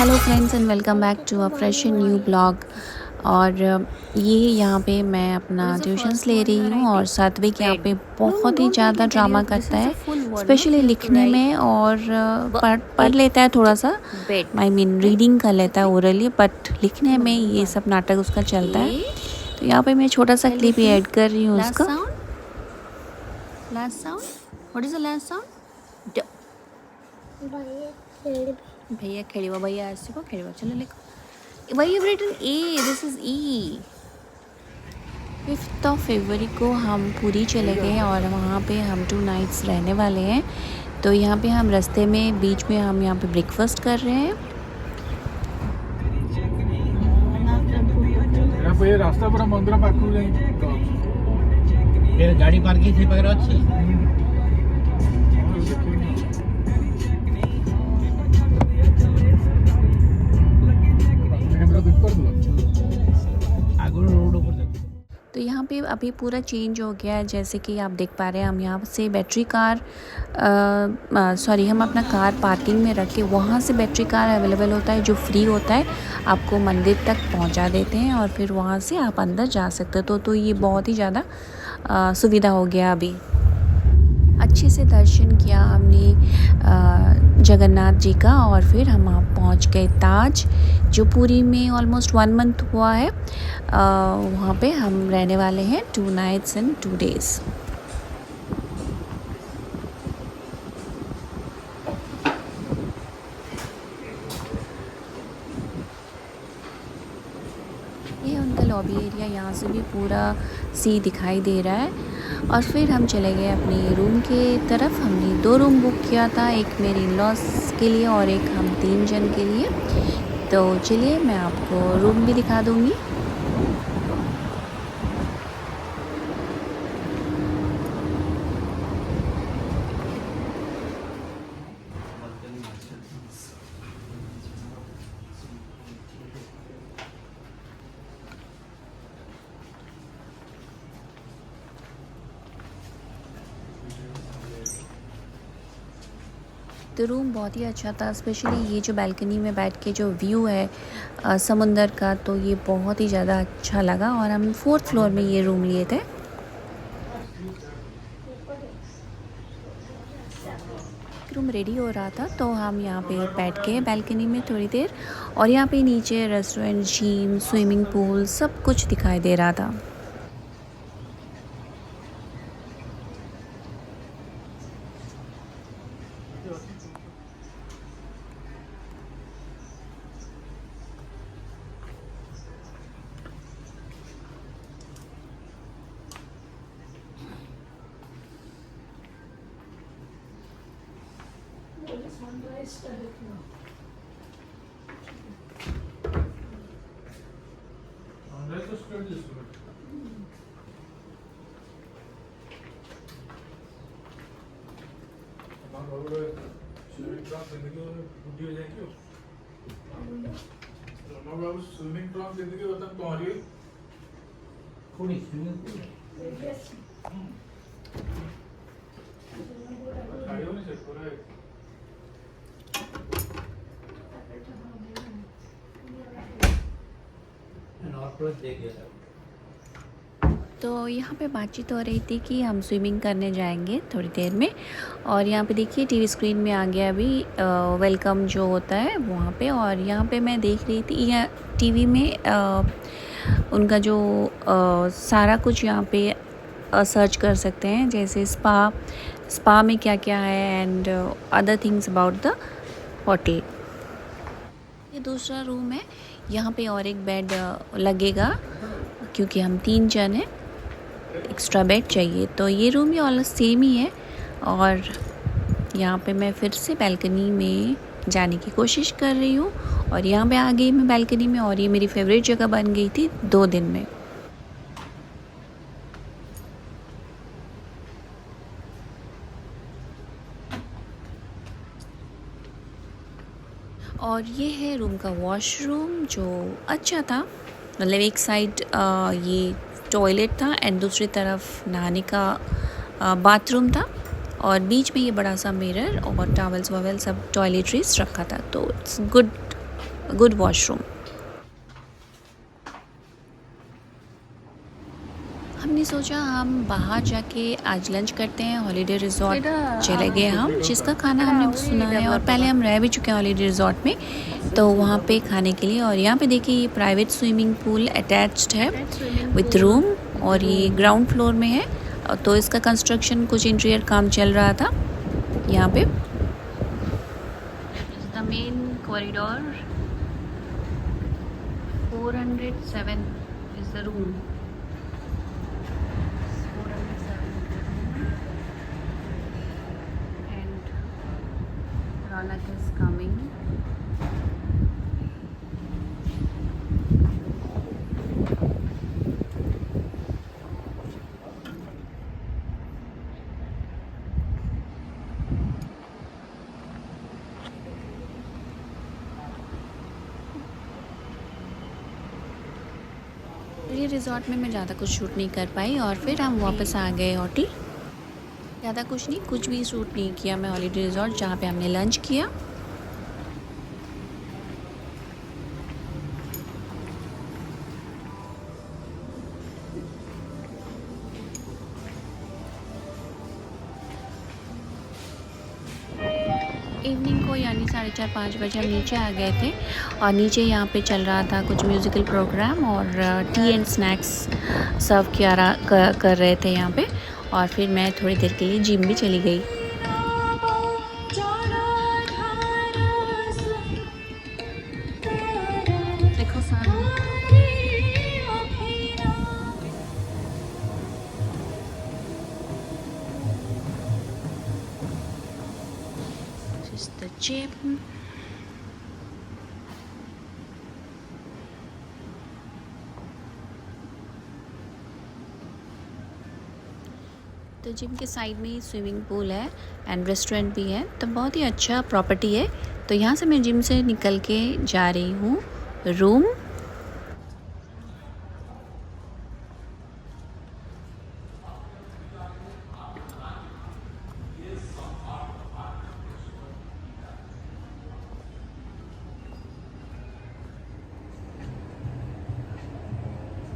Hello friends and welcome back to a fresh and new blog. और ये यहाँ पे मैं अपना ट्यूशन्स ले रही हूँ और सात्विक यहाँ पे बहुत ही ज़्यादा ड्रामा करता है, स्पेशली लिखने में। और पढ़ पढ़ लेता है थोड़ा सा, आई मीन रीडिंग कर लेता है ओरली, बट लिखने में ये सब नाटक उसका चलता है। तो यहाँ पे मैं छोटा सा क्लिप ही ऐड कर रही हूँ उसका। Last sound? What is the last sound? भैया खेलिवा, भैया आसिबो खेलिवा, चलो लिखो। Why you've written A? This is E. 5 फरवरी को हम पूरी चले गए और वहाँ पे हम 2 नाइट्स रहने वाले हैं। तो यहाँ पे हम रास्ते में बीच में हम यहाँ पे ब्रेकफास्ट कर रहे हैं। रास्ता पूरा मंदिर पाखु गाड़ी पार्किंग से पाखरे अछि। तो यहाँ पे अभी पूरा चेंज हो गया है, जैसे कि आप देख पा रहे हैं। हम यहाँ से बैटरी कार हम अपना कार पार्किंग में रख के वहाँ से बैटरी कार अवेलेबल होता है जो फ्री होता है, आपको मंदिर तक पहुँचा देते हैं और फिर वहाँ से आप अंदर जा सकते हो। तो ये बहुत ही ज़्यादा सुविधा हो गया अभी। अच्छे से दर्शन किया हमने जगन्नाथ जी का और फिर हम पहुँच गए ताज, जो पुरी में ऑलमोस्ट 1 मंथ हुआ है। वहाँ पे हम रहने वाले हैं 2 नाइट्स एंड 2 डेज़। ये उनका लॉबी एरिया, यहाँ से भी पूरा सी दिखाई दे रहा है। और फिर हम चले गए अपने रूम के तरफ। हमने 2 रूम बुक किया था, एक मेरे इन-लॉज के लिए और एक हम 3 जन के लिए। तो चलिए मैं आपको रूम भी दिखा दूँगी। तो रूम बहुत ही अच्छा था, स्पेशली ये जो बालकनी में बैठ के जो व्यू है समुंदर का, तो ये बहुत ही ज़्यादा अच्छा लगा। और हम 4th फ्लोर में ये रूम लिए थे। रूम रेडी हो रहा था तो हम यहाँ पे बैठ के बालकनी में थोड़ी देर, और यहाँ पे नीचे रेस्टोरेंट, जिम, स्विमिंग पूल सब कुछ दिखाई दे रहा था। स्विमिंग पूल जिंदगी बता तुम्हारी कोनी स्विमिंग पूल खाइयो नहीं से पूरा नॉर्थ दे गया। तो यहाँ पे बातचीत हो रही थी कि हम स्विमिंग करने जाएंगे थोड़ी देर में। और यहाँ पे देखिए टीवी स्क्रीन में आ गया अभी वेलकम जो होता है वहाँ पे। और यहाँ पे मैं देख रही थी यह टीवी में उनका जो सारा कुछ यहाँ पे सर्च कर सकते हैं, जैसे स्पा में क्या क्या है and other things about the hotel. ये दूसरा रूम है, यहाँ पे और एक बेड लगेगा क्योंकि हम 3 जन हैं, एक्स्ट्रा बेड चाहिए। तो ये रूम भी ऑलमोस्ट सेम ही है। और यहाँ पे मैं फिर से बालकनी में जाने की कोशिश कर रही हूँ और यहाँ पे आ गई मैं बालकनी में, और ये मेरी फेवरेट जगह बन गई थी 2 दिन में। और ये है रूम का वॉशरूम जो अच्छा था, मतलब एक साइड ये टॉयलेट था एंड दूसरी तरफ नहाने का बाथरूम था, और बीच में ये बड़ा सा मिरर और टॉवल्स वॉवल सब टॉयलेटरीज रखा था। तो इट्स गुड गुड वॉशरूम। हमने सोचा हम बाहर जाके आज लंच करते हैं। हॉलीडे रिजॉर्ट चले गए हम, जिसका खाना हमने सुना है और पहले हम रह भी चुके हैं हॉलीडे रिजॉर्ट में, तो वहाँ पे खाने के लिए। और यहाँ पे देखिए ये प्राइवेट स्विमिंग पूल अटैच्ड है विथ रूम, और ये ग्राउंड फ्लोर में है। तो इसका कंस्ट्रक्शन कुछ इंटीरियर काम चल रहा था यहाँ पे। The main corridor 407 is the room. Ronak is coming. ये रिज़ॉर्ट में मैं ज़्यादा कुछ शूट नहीं कर पाई और फिर हम वापस आ गए होटल। ज़्यादा कुछ नहीं, कुछ भी शूट नहीं किया मैं हॉलीडे रिजॉर्ट जहाँ पे हमने लंच किया। इवनिंग को यानी 4:30-5 बजे हम नीचे आ गए थे, और नीचे यहाँ पे चल रहा था कुछ म्यूज़िकल प्रोग्राम और टी एंड स्नैक्स सर्व कर रहे थे यहाँ पे। और फिर मैं थोड़ी देर के लिए जिम भी चली गई। देखो this is the gym. तो जिम के साइड में ही स्विमिंग पूल है एंड रेस्टोरेंट भी है, तो बहुत ही अच्छा प्रॉपर्टी है। तो यहाँ से मैं जिम से निकल के जा रही हूँ रूम।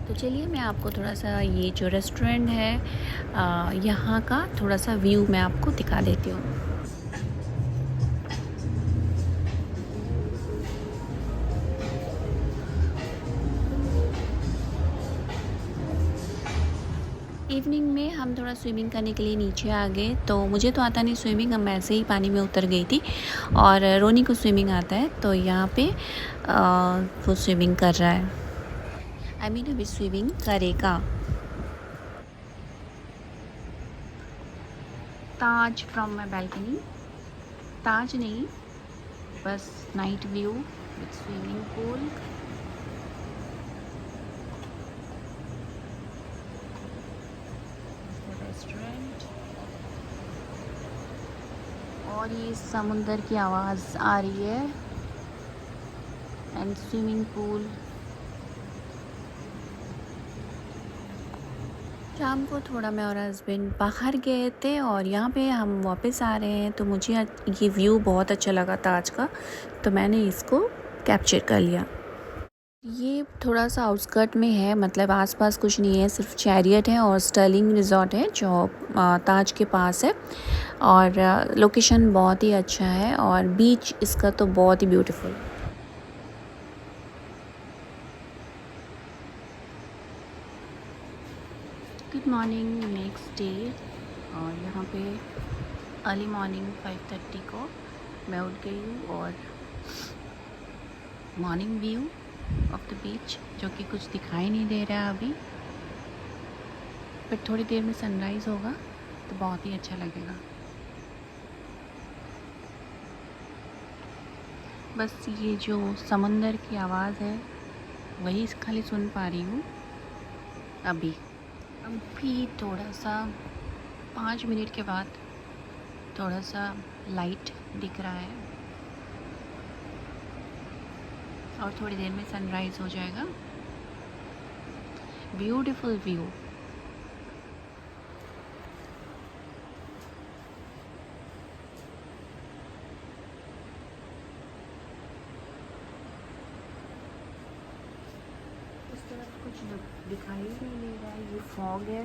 तो चलिए मैं आपको थोड़ा सा ये जो रेस्टोरेंट है यहाँ का थोड़ा सा व्यू मैं आपको दिखा देती हूँ। इवनिंग में हम थोड़ा स्विमिंग करने के लिए नीचे आ गए। तो मुझे तो आता नहीं स्विमिंग, हम ऐसे ही पानी में उतर गई थी, और रोनी को स्विमिंग आता है, तो यहाँ पे वो स्विमिंग कर रहा है। अभी स्विमिंग करेगा। ताज फ्रॉम माई बैल्कनी, ताज नहीं बस night view with swimming pool. Restaurant, और ये समुंदर की आवाज़ आ रही है एंड स्विमिंग पूल। शाम को थोड़ा मैं और हस्बैंड बाहर गए थे और यहाँ पे हम वापस आ रहे हैं, तो मुझे ये व्यू बहुत अच्छा लगा ताज का, तो मैंने इसको कैप्चर कर लिया। ये थोड़ा सा आउटस्कर्ट में है, मतलब आसपास कुछ नहीं है, सिर्फ चैरियट है और स्टर्लिंग रिजॉर्ट है जो ताज के पास है, और लोकेशन बहुत ही अच्छा है और बीच इसका तो बहुत ही beautiful. Good morning, next day. और यहाँ पे अर्ली मॉर्निंग 5:30 को मैं उठ गई हूँ, और morning view of the beach जो कि कुछ दिखाई नहीं दे रहा है अभी, पर थोड़ी देर में सनराइज़ होगा तो बहुत ही अच्छा लगेगा। बस ये जो समंदर की आवाज़ है वही खाली सुन पा रही हूँ अभी थोड़ा सा 5 मिनट के बाद थोड़ा सा लाइट दिख रहा है, और थोड़ी देर में सनराइज़ हो जाएगा। Beautiful view. कुछ दिखाई नहीं दे रहा है, ये फॉग है।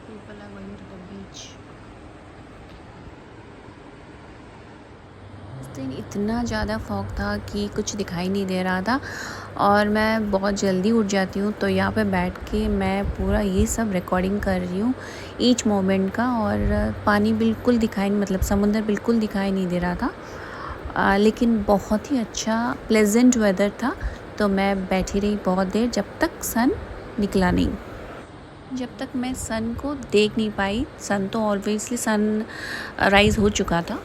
People are going to the beach. उस दिन इतना ज़्यादा फॉग था कि कुछ दिखाई नहीं दे रहा था और मैं बहुत जल्दी उठ जाती हूँ, तो यहाँ पे बैठ के मैं पूरा ये सब रिकॉर्डिंग कर रही हूँ ईच मोमेंट का। और पानी बिल्कुल दिखाई नहीं, मतलब समुंदर बिल्कुल दिखाई नहीं दे रहा था, लेकिन बहुत ही अच्छा प्लेजेंट वेदर था। तो मैं बैठी रही बहुत देर, जब तक सन निकला नहीं, जब तक मैं सन को देख नहीं पाई। सन तो ऑब्वियसली सन राइज हो चुका था।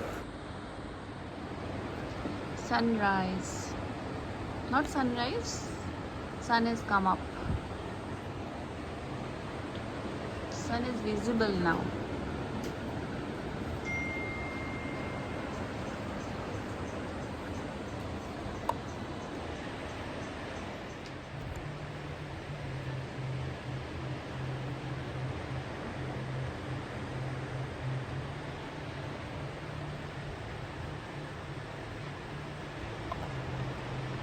Sunrise, not sunrise, sun has come up, sun is visible now.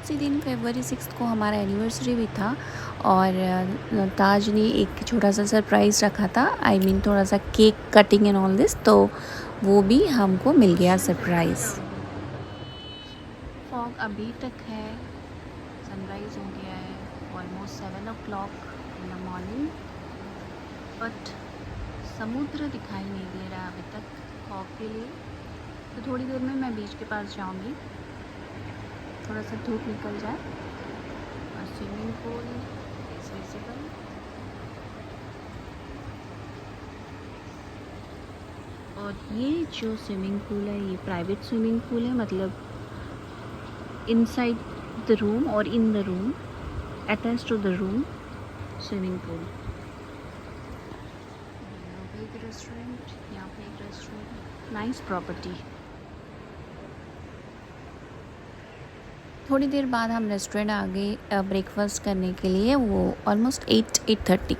उसी दिन February 6 को हमारा एनिवर्सरी भी था और ताज ने एक छोटा सा सरप्राइज़ रखा था, आई मीन थोड़ा सा cake cutting and all this, तो वो भी हमको मिल गया सरप्राइज़। फॉग अभी तक है, सनराइज़ हो गया है almost 7 o'clock in the morning, but समुद्र दिखाई नहीं दे रहा अभी तक फॉग के लिए। तो थोड़ी देर में मैं बीच के पास जाऊंगी, थोड़ा सा धूप निकल जाए और स्विमिंग पूल इज विजिबल। और ये जो स्विमिंग पूल है ये प्राइवेट स्विमिंग पूल है, मतलब इनसाइड द रूम और in the room attach to the room swimming pool. एक रेस्टोरेंट, यहाँ पे एक रेस्टोरेंट, नाइस प्रॉपर्टी। थोड़ी देर बाद हम रेस्टोरेंट आ गए ब्रेकफास्ट करने के लिए, वो ऑलमोस्ट 8:30।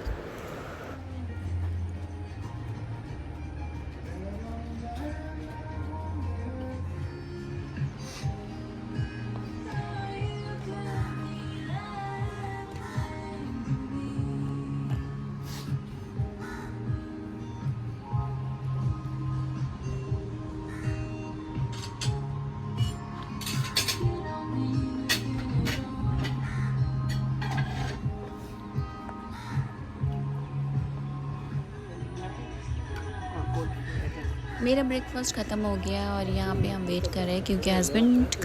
मेरा ब्रेकफास्ट ख़त्म हो गया और यहाँ पे हम वेट कर रहे हैं क्योंकि हस्बैंड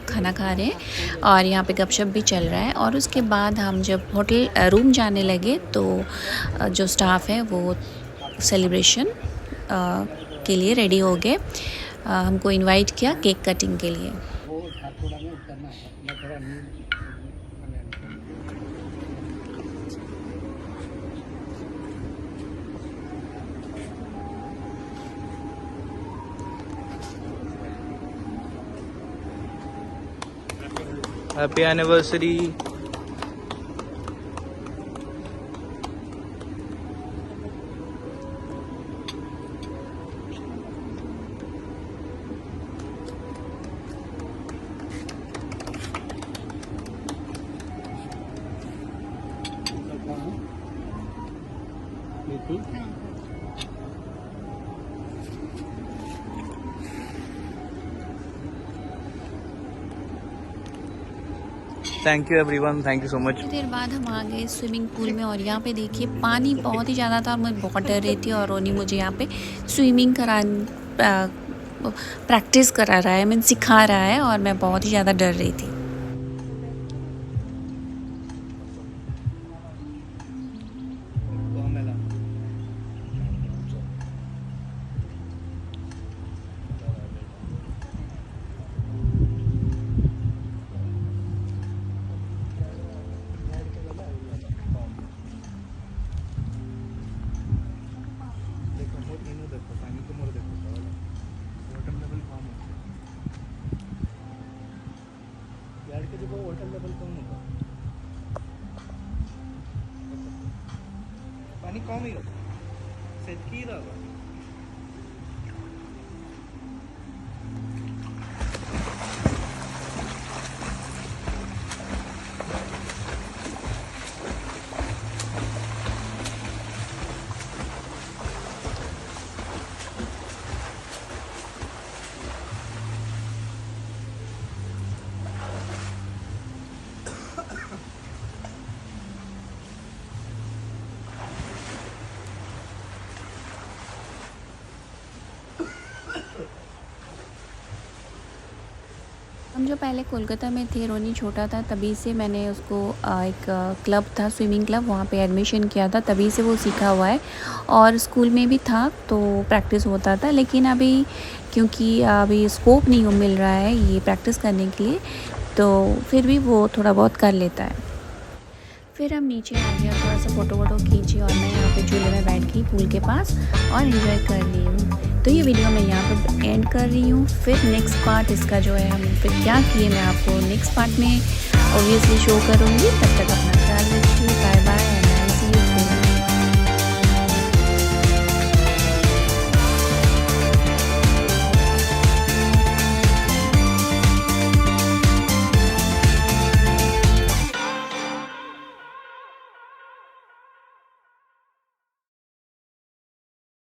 खाना खा रहे हैं और यहाँ पे गपशप भी चल रहा है। और उसके बाद हम जब होटल रूम जाने लगे तो जो स्टाफ है वो सेलिब्रेशन के लिए रेडी हो गए, हमको इनवाइट किया केक कटिंग के लिए। Happy anniversary. Thank you everyone, thank you so much. कुछ देर बाद हम आ गए स्विमिंग पूल में और यहाँ पे देखिए पानी बहुत ही ज़्यादा था और मैं बहुत डर रही थी और रोनी मुझे यहाँ पे स्विमिंग प्रैक्टिस करा रहा है, मैं सिखा रहा है और मैं बहुत ही ज़्यादा डर रही थी। वाटर लेवल कम होगा, पानी कम ही होगा, सेटकी रहा हम जो पहले कोलकाता में थे, रोनी छोटा था तभी से मैंने उसको एक क्लब था, स्विमिंग क्लब, वहाँ पे एडमिशन किया था, तभी से वो सीखा हुआ है। और स्कूल में भी था तो प्रैक्टिस होता था, लेकिन अभी क्योंकि अभी स्कोप नहीं मिल रहा है ये प्रैक्टिस करने के लिए, तो फिर भी वो थोड़ा बहुत कर लेता है। फिर हम नीचे आ गए, थोड़ा सा फ़ोटो वोटो खींची और मैं यहाँ पे झूले में बैठ गई पूल के पास और एंजॉय कर रही हूँ। तो ये वीडियो मैं यहाँ पे एंड कर रही हूँ। फिर नेक्स्ट पार्ट इसका जो है हम फिर क्या किए मैं आपको नेक्स्ट पार्ट में ऑब्वियसली शो करूँगी। तब तक अपना ख्याल रखिए, बाय बाय।